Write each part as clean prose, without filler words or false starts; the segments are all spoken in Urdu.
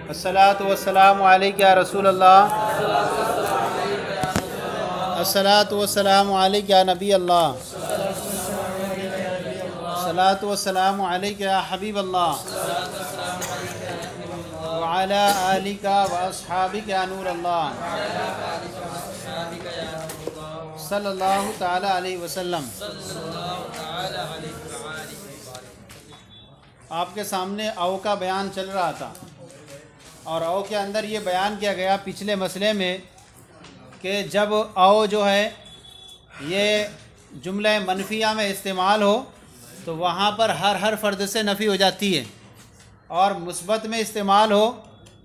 الصلاۃ والسلام علیک یا رسول اللہ، الصلاۃ والسلام علیک یا نبی اللہ، الصلاۃ والسلام علیک یا حبیب اللہ، وعلی آلک واصحابک یا نور اللہ، صلی اللہ تعالی علیہ وسلم۔ آپ کے سامنے او کا بیان چل رہا تھا، اور او کے اندر یہ بیان کیا گیا پچھلے مسئلے میں کہ جب او جو ہے یہ جملہ منفیہ میں استعمال ہو تو وہاں پر ہر فرد سے نفی ہو جاتی ہے، اور مثبت میں استعمال ہو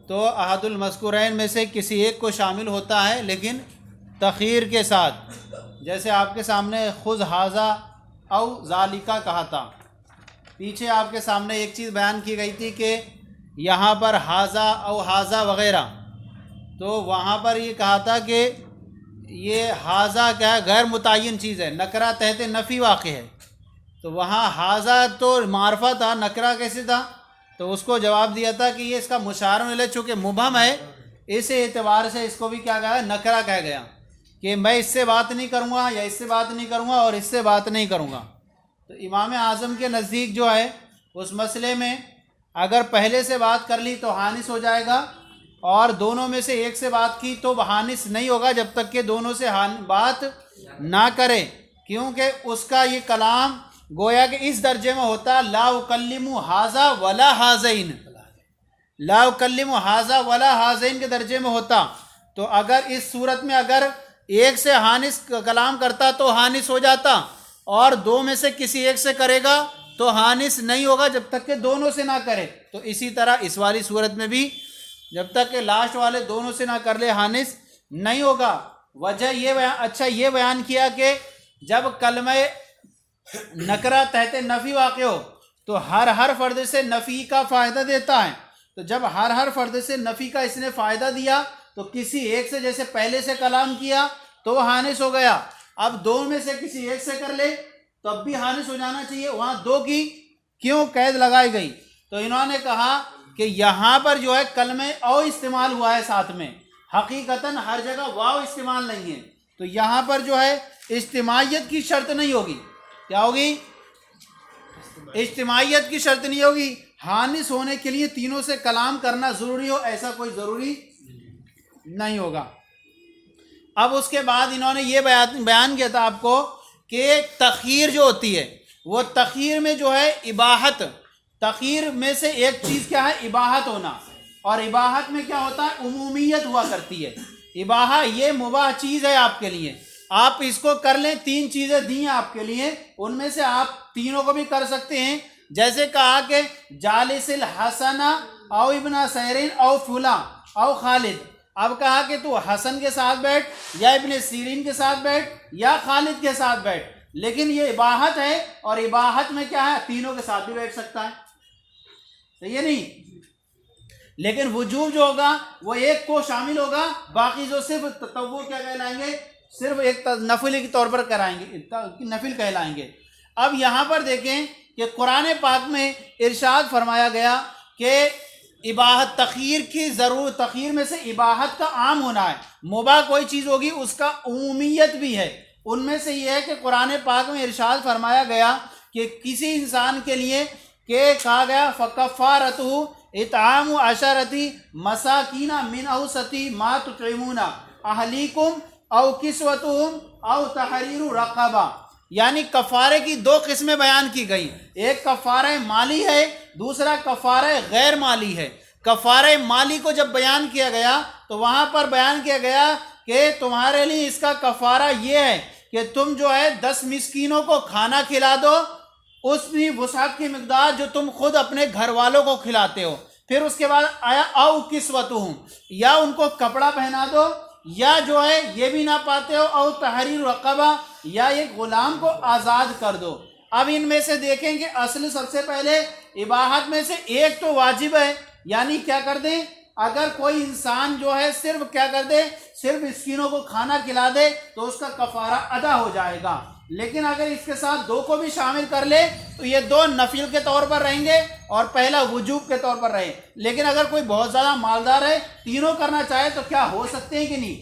تو احد المذکورین میں سے کسی ایک کو شامل ہوتا ہے، لیکن تخیر کے ساتھ۔ جیسے آپ کے سامنے خذ ھذا او ذالکا کہا تھا، پیچھے آپ کے سامنے ایک چیز بیان کی گئی تھی کہ یہاں پر ھذا او ھذا وغیرہ، تو وہاں پر یہ کہا تھا کہ یہ ھذا کیا ہے، غیر متعین چیز ہے، نکرہ تحت نفی واقع ہے، تو وہاں ھذا تو معرفہ تھا، نکرہ کیسے تھا؟ تو اس کو جواب دیا تھا کہ یہ اس کا مشار الیہ چونکہ مبہم ہے، اس اعتبار سے اس کو بھی کیا گیا، نکرہ کہا گیا کہ میں اس سے بات نہیں کروں گا، یا اس سے بات نہیں کروں گا، اور اس سے بات نہیں کروں گا۔ تو امام اعظم کے نزدیک جو ہے اس مسئلے میں اگر پہلے سے بات کر لی تو حانث ہو جائے گا، اور دونوں میں سے ایک سے بات کی تو حانث نہیں ہوگا جب تک کہ دونوں سے بات نہ کرے، کیونکہ اس کا یہ کلام گویا کہ اس درجے میں ہوتا لا اکلم ھذا ولا ھذین، لا اکلم ھذا ولا ھذین کے درجے میں ہوتا۔ تو اگر اس صورت میں اگر ایک سے حانث کلام کرتا تو حانث ہو جاتا، اور دو میں سے کسی ایک سے کرے گا تو حانث نہیں ہوگا جب تک کہ دونوں سے نہ کرے۔ تو اسی طرح اس والی صورت میں بھی جب تک کہ لاسٹ والے دونوں سے نہ کر لے حانث نہیں ہوگا۔ وجہ یہ بیان کیا کہ جب کلمہ نکرہ تحت نفی واقع ہو تو ہر فرد سے نفی کا فائدہ دیتا ہے، تو جب ہر فرد سے نفی کا اس نے فائدہ دیا تو کسی ایک سے جیسے پہلے سے کلام کیا تو وہ حانث ہو گیا، اب دو میں سے کسی ایک سے کر لے تو اب بھی حانث ہو جانا چاہیے۔ وہاں دو کی کیوں قید لگائی گئی؟ تو انہوں نے کہا کہ یہاں پر جو ہے کلمہ او استعمال ہوا ہے ساتھ میں، حقیقتاً ہر جگہ واو استعمال نہیں ہے، تو یہاں پر جو ہے اجتماعیت کی شرط نہیں ہوگی۔ کیا ہوگی؟ اجتماعیت کی شرط نہیں ہوگی۔ حانث ہونے کے لیے تینوں سے کلام کرنا ضروری ہو ایسا کوئی ضروری نہیں ہوگا۔ اب اس کے بعد انہوں نے یہ بیان کیا تھا آپ کو کہ تخیر جو ہوتی ہے وہ تخیر میں جو ہے اباحت، تخیر میں سے ایک چیز کیا ہے؟ اباحت ہونا، اور اباحت میں کیا ہوتا ہے؟ عمومیت ہوا کرتی ہے۔ اباحہ یہ مباح چیز ہے آپ کے لیے، آپ اس کو کر لیں، تین چیزیں دی ہیں آپ کے لیے، ان میں سے آپ تینوں کو بھی کر سکتے ہیں۔ جیسے کہا کہ جالس الحسن او ابن سیرین او فلاں او خالد، اب کہا کہ تو حسن کے ساتھ بیٹھ، یا ابن سیرین کے ساتھ بیٹھ، یا خالد کے ساتھ بیٹھ، لیکن یہ اباحت ہے، اور اباحت میں کیا ہے؟ تینوں کے ساتھ بھی بیٹھ سکتا ہے، صحیح ہے نہیں؟ لیکن وجوب جو ہوگا وہ ایک کو شامل ہوگا، باقی جو صرف تطوع کیا کہلائیں گے؟ صرف ایک نفل کے طور پر کرائیں گے، نفل کہلائیں گے۔ اب یہاں پر دیکھیں کہ قرآن پاک میں ارشاد فرمایا گیا کہ اباحت تخیر کی ضرورت، تخیر میں سے اباحت کا عام ہونا ہے، مباح کوئی چیز ہوگی اس کا عمومیت بھی ہے۔ ان میں سے یہ ہے کہ قرآن پاک میں ارشاد فرمایا گیا کہ کسی انسان کے لیے کہ کہا گیا فَكَفَّارَتُهُ اطعام عشرة مساکین من اوسط ما تطعمون اہلیکم او کسوتهم او تحریر رقبہ، یعنی کفارے کی دو قسمیں بیان کی گئی، ایک کفارہ مالی ہے، دوسرا کفارہ غیر مالی ہے۔ کفارہ مالی کو جب بیان کیا گیا تو وہاں پر بیان کیا گیا کہ تمہارے لیے اس کا کفارہ یہ ہے کہ تم جو ہے 10 مسکینوں کو کھانا کھلا دو، اس بھی وسعت کی مقدار جو تم خود اپنے گھر والوں کو کھلاتے ہو۔ پھر اس کے بعد آیا او کسوتہم، یا ان کو کپڑا پہنا دو، یا جو ہے یہ بھی نہ پاتے ہو او تحریر رقبہ، یا ایک غلام کو آزاد کر دو۔ اب ان میں سے دیکھیں کہ اصل سب سے پہلے اباحت میں سے ایک تو واجب ہے، یعنی کیا کر دیں؟ اگر کوئی انسان جو ہے صرف کیا کر دے؟ صرف مسکینوں کو کھانا کھلا دے تو اس کا کفارہ ادا ہو جائے گا۔ لیکن اگر اس کے ساتھ دو کو بھی شامل کر لے تو یہ دو نفل کے طور پر رہیں گے اور پہلا وجوب کے طور پر رہے. لیکن اگر کوئی بہت زیادہ مالدار ہے تینوں کرنا چاہے تو کیا ہو سکتے ہیں کہ نہیں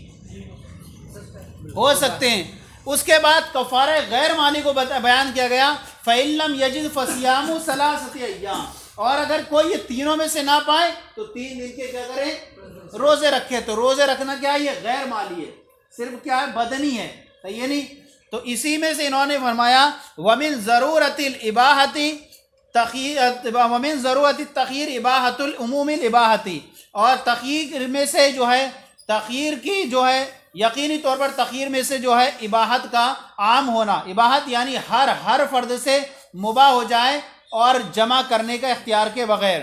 ہو سکتے ہیں. اس کے بعد کفارہ غیر مالی کو بیان کیا گیا. فَإِن لَّمْ يَجِدْ فَصِيَامُ ثَلَاثَةِ أَيَّامٍ. اور اگر کوئی یہ تینوں میں سے نہ پائے تو 3 دن کے کیا کریں روزے رکھے. تو روزے رکھنا کیا ہے یہ غیر مالی ہے, صرف کیا ہے بدنی ہے, صحیح ہے نہیں. تو اسی میں سے انہوں نے فرمایا وَمِن ضَرُورَةِ الْإِبَاحَةِ وَمِن ضَرُورَةِ التَّخْيِيرِ إِبَاحَةُ الْعُمُومِ الْإِبَاحَةِ. اور تخییر میں سے جو ہے تخییر کی جو ہے یقینی طور پر تخییر میں سے جو ہے اباحت کا عام ہونا. اباحت یعنی ہر فرد سے مباح ہو جائے اور جمع کرنے کا اختیار کے بغیر.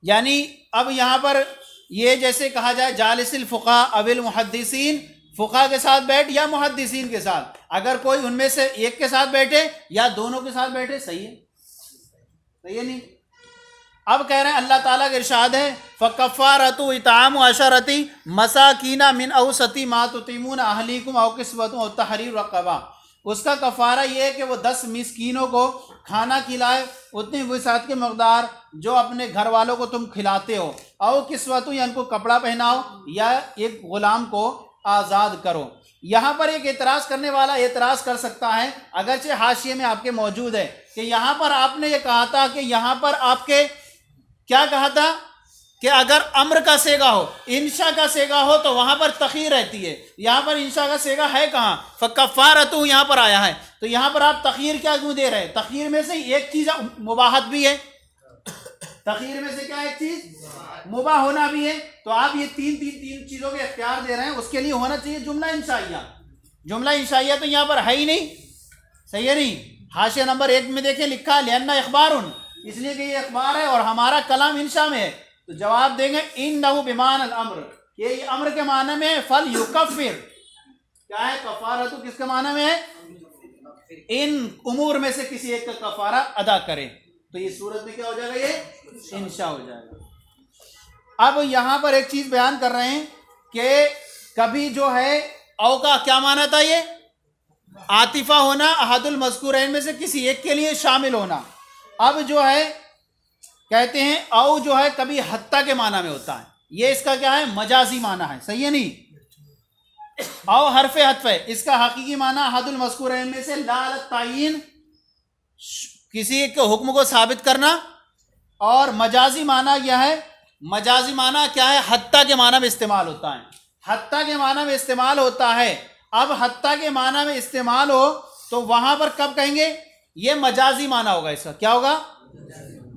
یعنی اب یہاں پر یہ جیسے کہا جائے جالس الفقہاء او المحدثین, فقہاء کے ساتھ بیٹھ یا محدثین کے ساتھ, اگر کوئی ان میں سے ایک کے ساتھ بیٹھے یا دونوں کے ساتھ بیٹھے صحیح ہے, صحیح ہے نہیں. اب کہہ رہے ہیں اللہ تعالیٰ کا ارشاد ہے فَكَفَّارَةُ إِطْعَامُ عَشَرَةِ مَسَاكِينَ مِنْ أَوْسَطِ مَا تُطْعِمُونَ أَهْلِيكُمْ أَوْ كِسْوَتُهُمْ أَوْ تَحْرِيرُ رَقَبَةٍ. اس کا کفارہ یہ ہے کہ وہ 10 مسکینوں کو کھانا کھلائے اتنی وسعت کے مقدار جو اپنے گھر والوں کو تم کھلاتے ہو. او کسوتو یا ان کو کپڑا پہناؤ یا ایک غلام کو آزاد کرو. یہاں پر ایک اعتراض کرنے والا اعتراض کر سکتا ہے, اگرچہ حاشیے میں آپ کے موجود ہے, کہ یہاں پر آپ نے یہ کہا تھا کہ یہاں پر آپ کے کیا کہا تھا کہ اگر امر کا سیگا ہو انشاء کا سیگا ہو تو وہاں پر تخیر رہتی ہے. یہاں پر انشاء کا سیگا ہے کہاں, فکفارتو یہاں پر آیا ہے, تو یہاں پر آپ تخیر کیا کیوں دے رہے ہیں؟ تخیر میں سے ایک چیز مباحت بھی ہے, تخیر میں سے کیا ایک چیز مباح ہونا بھی ہے. تو آپ یہ تین چیزوں کے اختیار دے رہے ہیں, اس کے لیے ہونا چاہیے جملہ انشائیہ. جملہ انشائیہ تو یہاں پر ہے ہی نہیں, صحیح ہے نہیں. حاشیہ نمبر 1 میں دیکھیں لکھا لأن اخبارن, اس لیے کہ یہ اخبار ہے اور ہمارا کلام انشاء میں ہے. تو جواب دیں گے انہ بمعنی الامر, یہ امر کے معنی میں ہے. فلیکفر کیا ہے کفارہ, تو کس کے معنی میں ہے ان امور میں سے کسی ایک کا کفارہ ادا کرے. تو یہ صورت میں کیا ہو جائے گا, یہ انشاء ہو جائے گا. اب یہاں پر ایک چیز بیان کر رہے ہیں کہ کبھی جو ہے او کا کیا معنی تھا, یہ عاطفہ ہونا, احد المذکورین میں سے کسی ایک کے لیے شامل ہونا. اب جو ہے کہتے ہیں او جو ہے کبھی حتیٰ کے معنی میں ہوتا ہے, یہ اس کا کیا ہے مجازی معنی ہے, صحیح ہے نہیں. او حرف عطف ہے, اس کا حقیقی معنی احد المذکورین میں سے لا علی التعیین, کسی کے حکم کو ثابت کرنا. اور مجازی معنی یہ ہے, مجازی معنی کیا ہے حتیٰ کے معنی میں استعمال ہوتا ہے, حتیٰ کے معنی میں استعمال ہوتا ہے. اب حتیٰ کے معنی میں استعمال ہو تو وہاں پر کب کہیں گے یہ مجازی معنی ہوگا. اس کا کیا ہوگا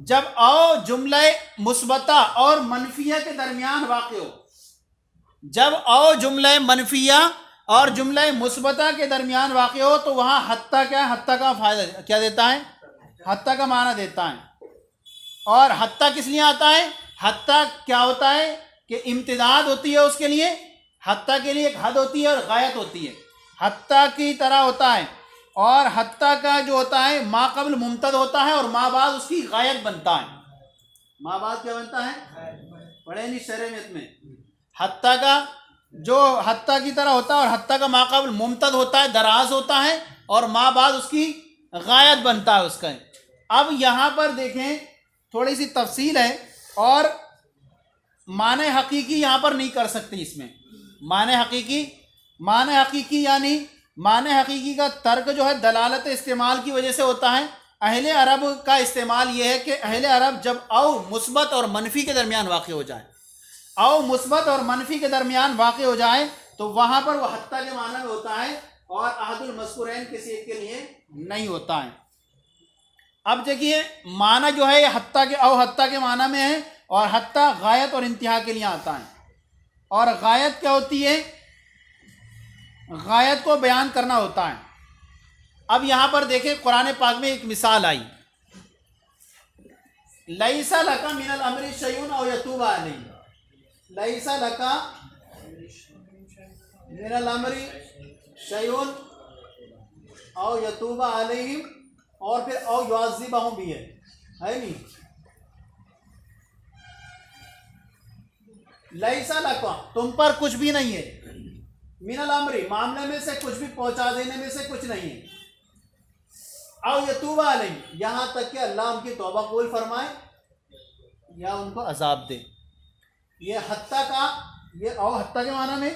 جب او جملہ مثبتہ اور منفیہ کے درمیان واقع ہو. جب او جملہ منفیہ اور جملہ مثبتہ کے درمیان واقع ہو تو وہاں حتیٰ کیا ہے, حتیٰ کا فائدہ کیا دیتا ہے, حتیٰ کا معنی دیتا ہے. اور حتیٰ کس لیے آتا ہے, حتیٰ کیا ہوتا ہے کہ امتداد ہوتی ہے اس کے لیے, حتیٰ کے لیے ایک حد ہوتی ہے اور غایت ہوتی ہے, حتیٰ کی طرح ہوتا ہے. اور حتیٰ کا جو ہوتا ہے ما قبل ممتد ہوتا ہے اور ما بعد اس کی غایت بنتا ہے. ما بعد کیا بنتا ہے, پڑھے نہیں شرح میں, حتیٰ کا جو حتیٰ کی طرح ہوتا ہے اور حتیٰ کا ما قبل ممتد ہوتا ہے, دراز ہوتا ہے, اور ما بعد اس کی غایت بنتا ہے اس کا. اب یہاں پر دیکھیں تھوڑی سی تفصیل ہے, اور معنی حقیقی یہاں پر نہیں کر سکتے. اس میں معنی حقیقی یعنی معنی حقیقی کا ترک جو ہے دلالت استعمال کی وجہ سے ہوتا ہے. اہل عرب کا استعمال یہ ہے کہ اہل عرب جب او مثبت اور منفی کے درمیان واقع ہو جائے, او مثبت اور منفی کے درمیان واقع ہو جائے تو وہاں پر وہ حتیٰ کے معنی میں ہوتا ہے اور احد المذکورین کسی ایک کے لیے نہیں ہوتا ہے. اب دیکھیے معنی جو ہے یہ حتیٰ کے او حتیٰ کے معنی میں ہے, اور حتیٰ غایت اور انتہا کے لیے آتا ہے. اور غایت کیا ہوتی ہے, غایت کو بیان کرنا ہوتا ہے. اب یہاں پر دیکھیں قرآن پاک میں ایک مثال آئی, لیس لک من الامر شیء او یتوب علیہم, لیس لک من الامر شیء او یتوب علیہم, اور پھر او یعذبہم بھی ہے نہیں. لیس لک تم پر کچھ بھی نہیں ہے, من الامری، معاملے میں سے کچھ بھی پہنچا دینے میں سے کچھ نہیں ہے، او یتوب علیہم، یہاں تک کہ اللہ ان کی توبہ قبول فرمائے یا ان کو عذاب دے۔ یہ حتیٰ کا، یہ او حتیٰ کے معنی میں،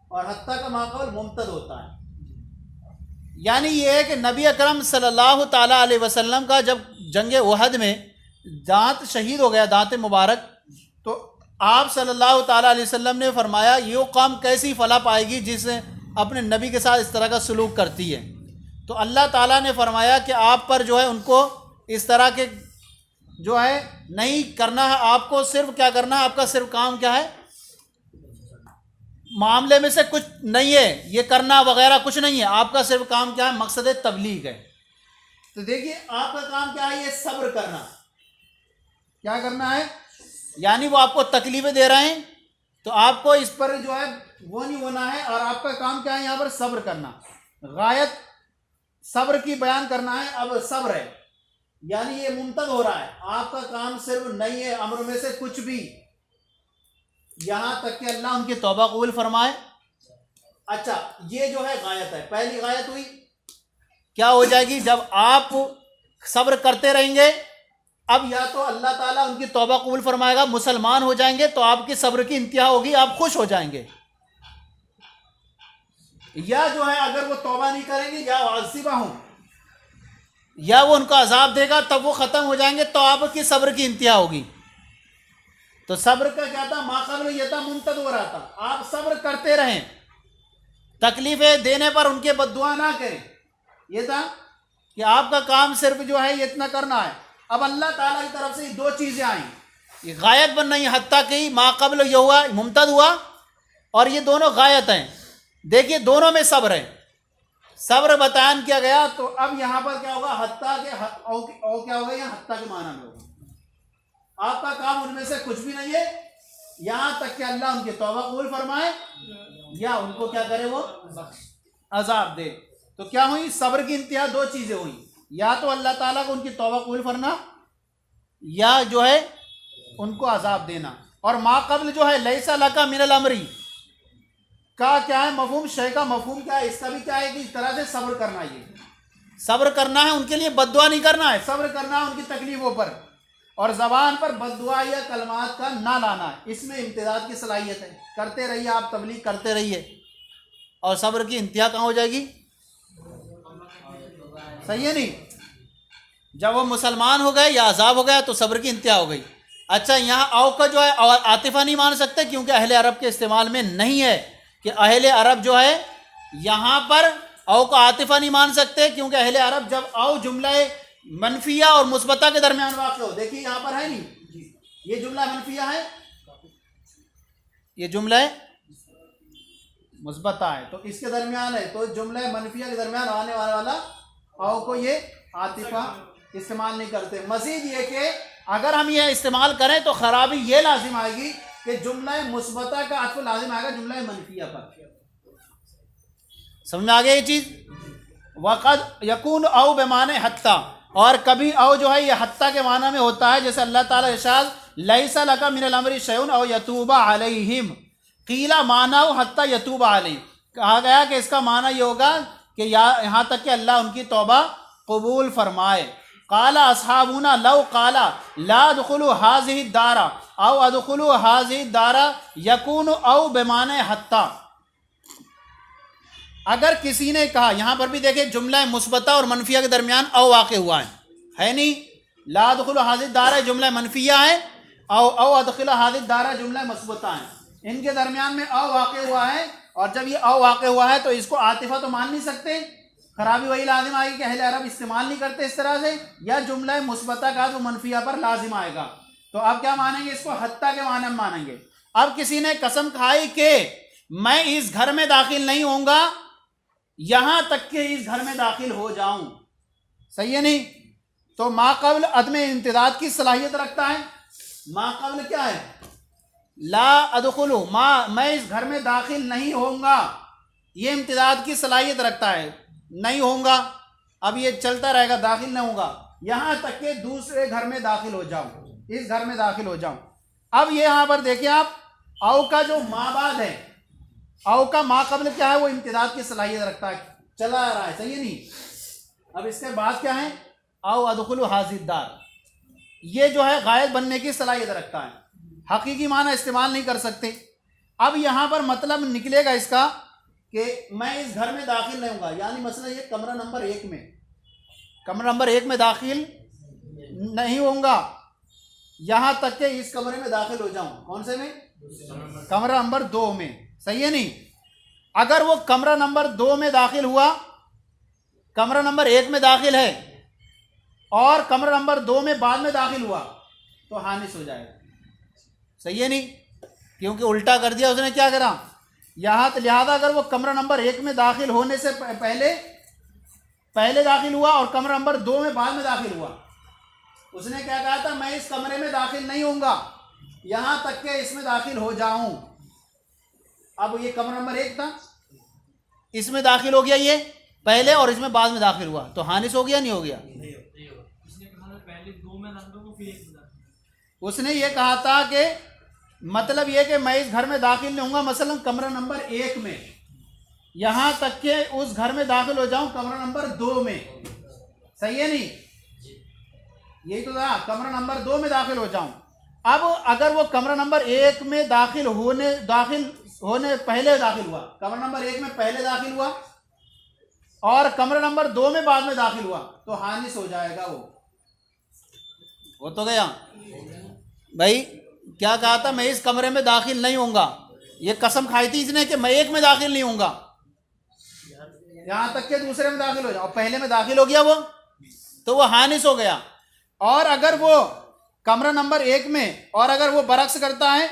اور حتیٰ کا ماقبل ممتد ہوتا ہے، یعنی یہ ہے کہ نبی اکرم صلی اللہ تعالیٰ علیہ وسلم کا جب جنگ احد میں دانت شہید ہو گیا، دانت مبارک، تو آپ صلی اللہ تعالیٰ علیہ وسلم نے فرمایا یہ قوم کیسی فلاح پائے گی جس اپنے نبی کے ساتھ اس طرح کا سلوک کرتی ہے۔ تو اللہ تعالیٰ نے فرمایا کہ آپ پر جو ہے ان کو اس طرح کے جو ہے نہیں کرنا ہے، آپ کو صرف کیا کرنا ہے، آپ کا صرف کام کیا ہے، معاملے میں سے کچھ نہیں ہے، یہ کرنا وغیرہ کچھ نہیں ہے، آپ کا صرف کام کیا ہے، مقصد تبلیغ ہے۔ تو دیکھیے آپ کا کام کیا ہے، یہ صبر کرنا، کیا کرنا ہے، یعنی وہ آپ کو تکلیفیں دے رہے ہیں تو آپ کو اس پر جو ہے وہ نہیں ہونا ہے، اور آپ کا کام کیا ہے یہاں پر صبر کرنا، غایت صبر کی بیان کرنا ہے۔ اب صبر ہے یعنی یہ ممتد ہو رہا ہے، آپ کا کام صرف نہیں ہے امر میں سے کچھ بھی، یہاں تک کہ اللہ ان کی توبہ قبول فرمائے۔ اچھا یہ جو ہے غایت ہے، پہلی غایت ہوئی، کیا ہو جائے گی، جب آپ صبر کرتے رہیں گے، اب یا تو اللہ تعالیٰ ان کی توبہ قبول فرمائے گا، مسلمان ہو جائیں گے تو آپ کی صبر کی انتہا ہوگی، آپ خوش ہو جائیں گے، یا جو ہے اگر وہ توبہ نہیں کریں گے یا عذبہم، یا وہ ان کو عذاب دے گا تب وہ ختم ہو جائیں گے تو آپ کی صبر کی انتہا ہوگی۔ تو صبر کا کیا تھا، ما قبل یہ تھا، ممتد ہو رہا تھا، آپ صبر کرتے رہیں، تکلیفیں دینے پر ان کے بد دعا نہ کریں، یہ تھا کہ آپ کا کام صرف جو ہے یہ اتنا کرنا ہے۔ اب اللہ تعالیٰ کی طرف سے دو چیزیں آئیں، یہ غایت بن رہی حتیٰ کہ ما قبل یہ ہوا ممتد ہوا، اور یہ دونوں غایت ہیں، دیکھیے دونوں میں صبر ہے، صبر بیان کیا گیا، تو اب یہاں پر کیا ہوگا، حتیٰ کہ او کیا ہوگا، یہاں حتیٰ کے معنی میں ہوگا، آپ کا کام ان میں سے کچھ بھی نہیں ہے یہاں تک کہ اللہ ان کی توبہ قبول فرمائے یا ان کو کیا کرے، وہ عذاب دے۔ تو کیا ہوئی، صبر کی انتہا دو چیزیں ہوئی، یا تو اللہ تعالیٰ کو ان کی توبہ قبول فرنا، یا جو ہے ان کو عذاب دینا۔ اور ما قبل جو ہے لیس لک من الامری کا کیا ہے مفہوم، شے کا مفہوم کیا ہے، اس کا بھی کیا ہے کہ اس طرح سے صبر کرنا، یہ صبر کرنا ہے، ان کے لیے بد دعا نہیں کرنا ہے، صبر کرنا ہے ان کی تکلیفوں پر، اور زبان پر بد دعا یا کلمات کا نہ لانا ہے، اس میں امتداد کی صلاحیت ہے، کرتے رہیے آپ، تبلیغ کرتے رہیے، اور صبر کی انتہا کہاں ہو جائے گی، صحیح ہے نہیں، جب وہ مسلمان ہو گئے یا عذاب ہو گیا تو صبر کی انتہا ہو گئی۔ اچھا یہاں او کا جو ہے اور عاطفہ نہیں مان سکتے کیونکہ اہل عرب کے استعمال میں نہیں ہے، کہ اہل عرب جو ہے یہاں پر او کا عاطفہ نہیں مان سکتے کیونکہ اہل عرب جب او جملہ منفیہ اور مثبتہ کے درمیان واقع ہو، دیکھیے یہاں پر ہے نہیں، یہ جملہ منفیہ ہے، یہ جملہ مثبتہ ہے، تو اس کے درمیان ہے، تو جملہ منفیہ کے درمیان آنے والا او کو یہ عاطفہ استعمال نہیں کرتے۔ مزید یہ کہ اگر ہم یہ استعمال کریں تو خرابی یہ لازم آئے گی کہ جملہ مثبتہ کا عطف لازم آئے گا جملہ منفیہ پر، سمجھ میں آ گیا یہ چیز۔ وقد یکون او بمعنی حتیٰ، اور کبھی او جو ہے یہ حتیٰ کے معنی میں ہوتا ہے، جیسے اللہ تعالیٰ ارشاد لیس لک من الامر شیء او یتوب علیہم، قیل معنی حتیٰ یتوب علیہم، کہا گیا کہ اس کا معنی یہ ہوگا کہ یہاں تک کہ اللہ ان کی توبہ قبول فرمائے۔ قال اصحابنا لو قال لا ادخلوا هذه الدار او ادخلوا هذه الدار يكون او بمعنی حتیٰ، اگر کسی نے کہا، یہاں پر بھی دیکھیں جملہ مثبتہ اور منفیہ کے درمیان او واقع ہوا ہے نہیں، لا ادخلوا هذه الدار جملہ منفیہ ہے، او ادخلوا هذه الدار جملہ مثبتہ ہے، ان کے درمیان میں او واقع ہوا ہے، اور جب یہ او واقع ہوا ہے تو اس کو عاطفہ تو مان نہیں سکتے، خرابی وہی لازم آئے گی کہ اہل عرب استعمال نہیں کرتے اس طرح سے، یا جملہ مثبتہ کا تو منفیہ پر لازم آئے گا، تو اب کیا مانیں گے، اس کو حتیٰ کے معنی میں مانیں گے۔ اب کسی نے قسم کھائی کہ میں اس گھر میں داخل نہیں ہوں گا یہاں تک کہ اس گھر میں داخل ہو جاؤں، صحیح ہے نہیں، تو ما قبل عدم امتداد کی صلاحیت رکھتا ہے، ما قبل کیا ہے، لا ادخلو، میں اس گھر میں داخل نہیں ہوں گا، یہ امتداد کی صلاحیت رکھتا ہے، نہیں ہوں گا، اب یہ چلتا رہے گا، داخل نہیں ہوں گا یہاں تک کہ دوسرے گھر میں داخل ہو جاؤں، اس گھر میں داخل ہو جاؤں۔ اب یہ یہاں پر دیکھیں آپ، او کا جو ما بعد ہے او کا ما قبل کیا ہے؟ وہ امتداد کی صلاحیت رکھتا ہے، چلا آ رہا ہے، صحیح ہے نہیں؟ اب اس کے بعد کیا ہے؟ او ادخلوا حاضر الدار، یہ جو ہے غائب بننے کی صلاحیت رکھتا ہے، حقیقی معنی استعمال نہیں کر سکتے۔ اب یہاں پر مطلب نکلے گا اس کا کہ میں اس گھر میں داخل نہیں ہوں گا، یعنی مثلا یہ کمرہ نمبر 1 میں، کمرہ نمبر 1 میں داخل نہیں ہوں گا یہاں تک کہ اس کمرے میں داخل ہو جاؤں۔ کون سے میں؟ کمرہ نمبر 2 میں، صحیح ہے نہیں؟ اگر وہ کمرہ نمبر 2 میں داخل ہوا، کمرہ نمبر 1 میں داخل ہے اور کمرہ نمبر 2 میں بعد میں داخل ہوا تو حانس ہو جائے گا، صحیح ہے نہیں؟ کیونکہ الٹا کر دیا اس نے، کیا کرا یہاں، لہذا اگر وہ کمرہ نمبر 1 میں داخل ہونے سے پہلے داخل ہوا اور کمرہ نمبر 2 میں بعد میں داخل ہوا، اس نے کیا کہا تھا؟ میں اس کمرے میں داخل نہیں ہوں گا یہاں تک کہ اس میں داخل ہو جاؤں۔ اب یہ کمرہ نمبر 1 تھا، اس میں داخل ہو گیا یہ پہلے اور اس میں بعد میں داخل ہوا تو حانس ہو گیا نہیں ہو گیا؟ اس نے یہ کہا تھا کہ مطلب یہ کہ میں اس گھر میں داخل نہیں ہوں گا مثلا کمرہ نمبر 1 میں یہاں تک کہ اس گھر میں داخل ہو جاؤں کمرہ نمبر 2 میں، صحیح ہے نہیں؟ یہی تو تھا، کمرہ نمبر 2 میں داخل ہو جاؤں۔ اب اگر وہ کمرہ نمبر 1 میں داخل ہونے پہلے داخل ہوا، کمرہ نمبر 1 میں پہلے داخل ہوا اور کمرہ نمبر 2 میں بعد میں داخل ہوا تو حانس ہو جائے گا۔ وہ تو گیا بھائی، کیا کہا تھا؟ میں اس کمرے میں داخل نہیں ہوں گا، یہ قسم کھائی تھی اس نے کہ میں 1 میں داخل نہیں ہوں گا یہاں تک کہ دوسرے میں داخل ہو جاؤ، پہلے میں داخل ہو گیا وہ تو وہ حانس ہو گیا۔ اور اگر وہ کمرہ نمبر 1 میں، اور اگر وہ برعکس کرتا ہے،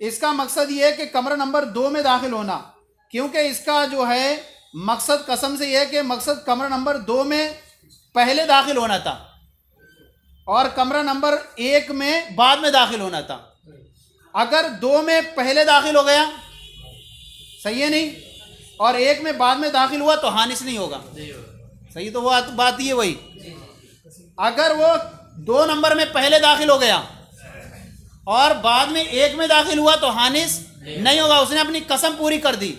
اس کا مقصد یہ ہے کہ کمرہ نمبر 2 میں داخل ہونا، کیونکہ اس کا جو ہے مقصد قسم سے یہ ہے کہ مقصد کمرہ نمبر 2 میں پہلے داخل ہونا تھا اور کمرہ نمبر 1 میں بعد میں داخل ہونا تھا۔ اگر 2 میں پہلے داخل ہو گیا، صحیح ہے نہیں، اور 1 میں بعد میں داخل ہوا تو حانس نہیں ہوگا، صحیح؟ تو وہ بات یہ وہی، اگر وہ 2 نمبر میں پہلے داخل ہو گیا اور بعد میں 1 میں داخل ہوا تو حانس نہیں ہوگا۔ اس نے اپنی قسم پوری کر دی،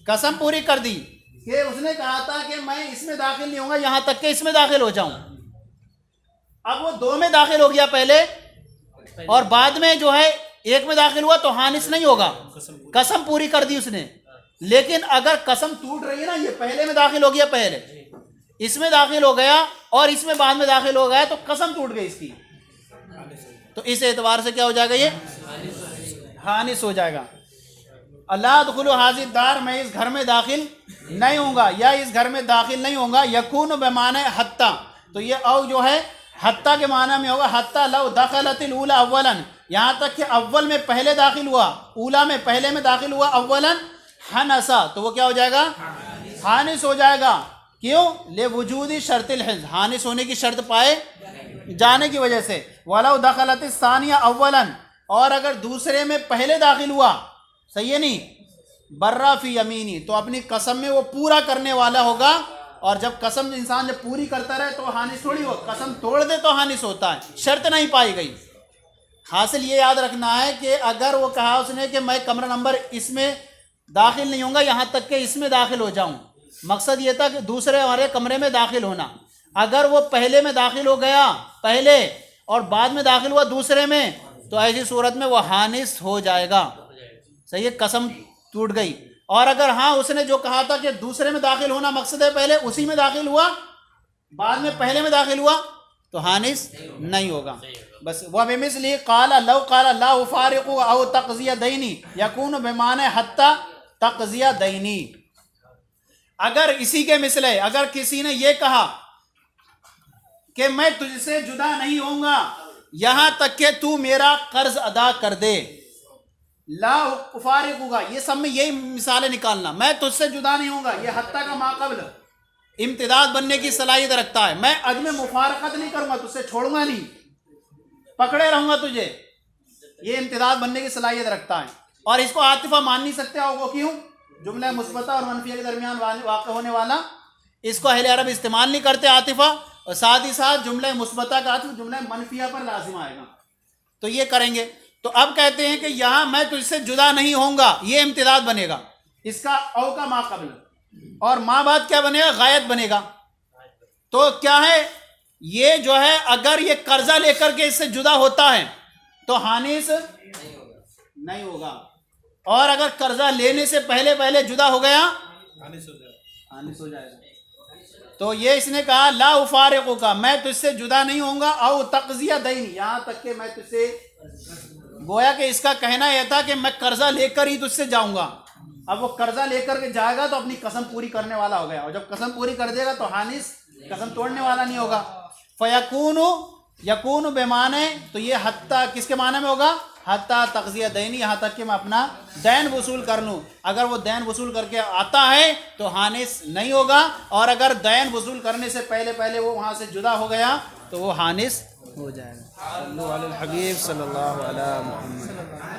قسم پوری کر دی کہ اس نے کہا تھا کہ میں اس میں داخل نہیں ہوں گا یہاں تک کہ اس میں داخل ہو جاؤں۔ اب وہ 2 میں داخل ہو گیا پہلے اور بعد میں جو ہے 1 میں داخل ہوا تو حانس نہیں ہوگا، قسم پوری کر دی اس نے۔ لیکن اگر قسم ٹوٹ رہی ہے نا، یہ پہلے میں داخل ہو گیا، پہلے اس میں داخل ہو گیا اور اس میں بعد میں داخل ہو گیا تو قسم ٹوٹ گئی اس کی، تو اس اعتبار سے کیا ہو جائے گا؟ یہ حانس ہو جائے گا۔ لا ادخلوا حاضر الدار، میں اس گھر میں داخل نہیں ہوں گا یا اس گھر میں داخل نہیں ہوں گا۔ یکون بمعنی حتی، تو یہ او جو ہے حتی کے معنی میں ہوگا، حتی لو دخلت الاولی اولا، یہاں تک کہ اول میں پہلے داخل ہوا، اولا میں پہلے میں داخل ہوا، اولا حنسا، تو وہ کیا ہو جائے گا؟ حانس ہو جائے گا۔ کیوں؟ لوجود شرط الحنس، حانس ہونے کی شرط پائے جانے کی وجہ سے۔ ولو دخلت الثانیہ اولا، اور اگر دوسرے میں پہلے داخل ہوا، صحیح ہے نہیں، برا فی یمینی، تو اپنی قسم میں وہ پورا کرنے والا ہوگا، اور جب قسم انسان جب پوری کرتا رہے تو حانس تھوڑی ہو، قسم توڑ دے تو حانس ہوتا ہے، شرط نہیں پائی گئی۔ حاصل یہ یاد رکھنا ہے کہ اگر وہ کہا اس نے کہ میں کمرہ نمبر اس میں داخل نہیں ہوں گا یہاں تک کہ اس میں داخل ہو جاؤں، مقصد یہ تھا کہ دوسرے ہمارے کمرے میں داخل ہونا۔ اگر وہ پہلے میں داخل ہو گیا پہلے اور بعد میں داخل ہوا دوسرے میں تو ایسی صورت میں وہ حانس ہو جائے گا، صحیح ہے، قسم ٹوٹ گئی۔ اور اگر ہاں اس نے جو کہا تھا کہ دوسرے میں داخل ہونا مقصد ہے، پہلے اسی میں داخل ہوا، بعد میں پہلے میں داخل ہوا تو حانس نہیں ہوگا۔ بس وَبِمِثْلِهِ قَالَ لَوْ قَالَ لَا أُفَارِقُ أَوْ تَقْضِيَ دَيْنِي يَكُونُ بِمَعنَى حَتَّى تَقْضِيَ دَيْنِي، اگر اسی کے مثل ہے، اگر کسی نے یہ کہا کہ میں تجھ سے جدا نہیں ہوں گا یہاں تک کہ تو میرا قرض ادا کر دے، لا افارقوں گا، یہ سب میں یہی مثالیں نکالنا، میں تجھ سے جدا نہیں ہوں گا، یہ حتیٰ کا ما قبل امتداد بننے کی صلاحیت رکھتا ہے، میں عدم مفارقت نہیں کروں گا، تجھ سے چھوڑوں گا نہیں، پکڑے رہوں گا تجھے، یہ امتداد بننے کی صلاحیت رکھتا ہے۔ اور اس کو عاطفہ مان نہیں سکتے، اور وہ کیوں؟ جملہ مثبتہ اور منفیہ کے درمیان واقع ہونے والا، اس کو اہل عرب استعمال نہیں کرتے عاطفہ، اور ساتھ ہی ساتھ جملہ مثبتہ کا عطف جملہ منفیہ پر لازم آئے گا، تو یہ کریں گے۔ تو اب کہتے ہیں کہ یہاں میں تجھ سے جدا نہیں ہوں گا، یہ امتداد بنے گا اس کا، او کا ما قبل، اور ما بعد کیا بنے گا؟ غائب بنے گا۔ تو کیا ہے یہ جو ہے اگر یہ قرضہ لے کر کے اس سے جدا ہوتا ہے تو حانس نہیں ہوگا، اور اگر قرضہ لینے سے پہلے پہلے جدا ہو گیا حانس ہو جائے گا۔ تو یہ اس نے کہا لا افارقو کا، میں تجھ سے جدا نہیں ہوں گا، او تقضیہ دین، یہاں تک کہ میں تجھ سے، گویا کہ اس کا کہنا یہ تھا کہ میں قرضہ لے کر ہی تجھ سے جاؤں گا۔ اب وہ قرضہ لے کر کے جائے گا تو اپنی قسم پوری کرنے والا ہو گیا، اور جب قسم پوری کر دے گا تو حانس قسم توڑنے والا نہیں ہوگا۔ فیکون، یکون بمانے، تو یہ حتیٰ کس کے معنی میں ہوگا؟ حتیٰ تقضیہ دینی، یہاں تک کہ میں اپنا دین وصول کر لوں۔ اگر وہ دین وصول کر کے آتا ہے تو حانس نہیں ہوگا، اور اگر دین وصول کرنے سے پہلے پہلے وہ وہاں سے جدا ہو گیا تو وہ حانس ہو جائے گا۔ صلو علی الحبیب صلی اللہ علیہ محمد۔